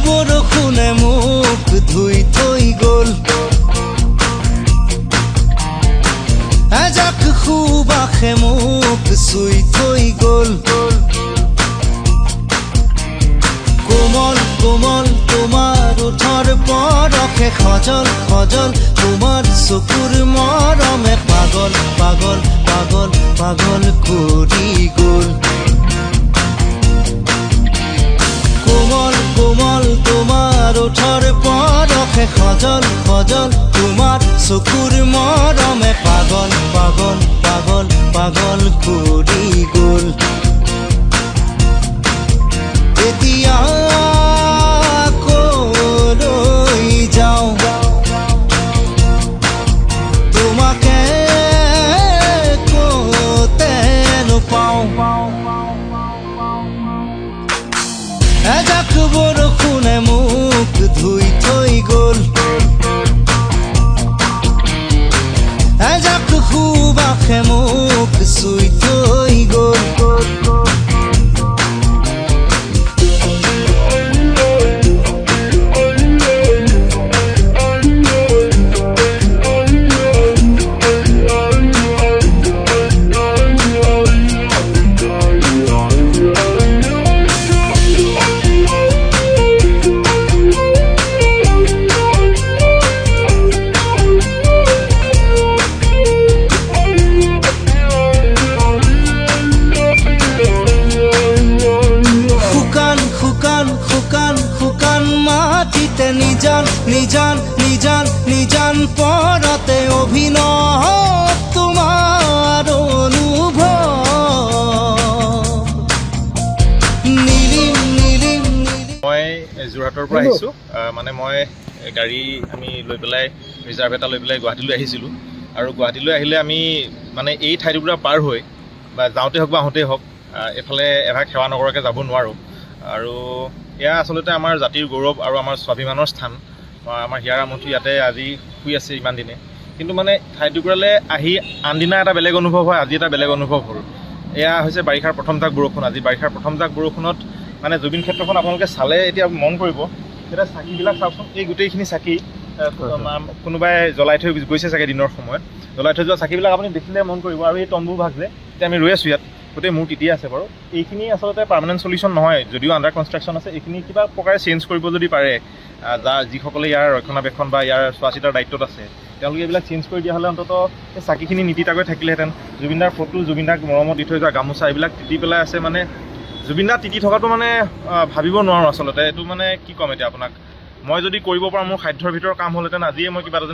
বৰষুণে মোক ধুই থৈ গ'ল এজাক সুবাসে মোক চুই থৈ গ'ল কোমল কোমল তোমাৰ ওঠৰ পৰশে সজল সজল তোমাৰ চকুৰ মৰমে পাগল পাগল পাগল পাগল কৰি গ'ল কোমল কোমল তোমাৰ ওঠৰ পৰশে সজল সজল তোমাৰ চকুৰ মৰমে পাগল পাগল পাগল পাগল কৰি গ'ল এতিয়া কলৈ যাওঁ তোমাকে ক'তে নোপাওঁ এজাক বৰষুণে মোক ধুই থৈ গ'ল এজাক সুবাসে মোক চুই থৈ গ'ল শুকান মাটিতে নিজান নিজান নিজান নিজান পৰতে অভিনৱ তোমাৰ অনুভৱ নীলিম নীলিম মই যোৰহাটৰ পৰা আহিছোঁ মানে মই গাড়ী আমি লৈ পেলাই ৰিজাৰ্ভ এটা লৈ পেলাই গুৱাহাটীলৈ আহিছিলোঁ আৰু গুৱাহাটীলৈ আহিলে আমি মানে এই ঠাইটুকুৰা পাৰ হৈ বা যাওঁতে হওক বা আহোঁতেই হওক এফালে এভাগ সেৱা নকৰাকৈ যাব নোৱাৰোঁ আৰু এয়া আচলতে আমাৰ জাতিৰ গৌৰৱ আৰু আমাৰ স্বাভিমানৰ স্থান আমাৰ হিয়াৰামঠি ইয়াতে আজি শুই আছে ইমান দিনে কিন্তু মানে ঠাইটুকুৰালৈ আহি আনদিনা এটা বেলেগ অনুভৱ হয় আজি এটা বেলেগ অনুভৱ হ'ল এয়া হৈছে বাৰিষাৰ প্ৰথম জাক বৰষুণ আজি বাৰিষাৰ প্ৰথম জাক বৰষুণত মানে জুবিন ক্ষেত্ৰখন আপোনালোকে চালে এতিয়া মন কৰিব এতিয়া চাকিবিলাক চাওকচোন এই গোটেইখিনি চাকি কোনোবাই জ্বলাই থৈ গৈছে চাগে দিনৰ সময়ত জ্বলাই থৈ যোৱা চাকিবিলাক আপুনি দেখিলে মন কৰিব আৰু এই তম্বু ভাগ যে এতিয়া আমি ৰৈ আছোঁ ইয়াত গোটেই মোৰ তিতি আছে বাৰু এইখিনি আচলতে পাৰ্মানেণ্ট চলিউশ্যন নহয় যদিও আণ্ডাৰ কনষ্ট্ৰাকশ্যন আছে এইখিনি কিবা প্ৰকাৰে চেঞ্জ কৰিব যদি পাৰে যিসকলে ইয়াৰ ৰক্ষণাবেক্ষণ বা ইয়াৰ চোৱা চিতাৰ দায়িত্বত আছে তেওঁলোকে এইবিলাক চেঞ্জ কৰি দিয়া হ'লে অন্ততঃ এই চাকিখিনি নীতিতাকৈ থাকিলেহেঁতেন জুবিনদাৰ ফটো জুবিনদাক মৰমত দি থৈ যোৱা গামোচা এইবিলাক তিতি পেলাই আছে মানে জুবিনদা তিতি থকাটো মানে ভাবিব নোৱাৰোঁ আচলতে এইটো মানে কি ক'ম এতিয়া আপোনাক মই যদি কৰিব পৰা মোৰ সাধ্যৰ ভিতৰৰ কাম হ'লহেঁতেন আজিয়ে মই কিবা এটা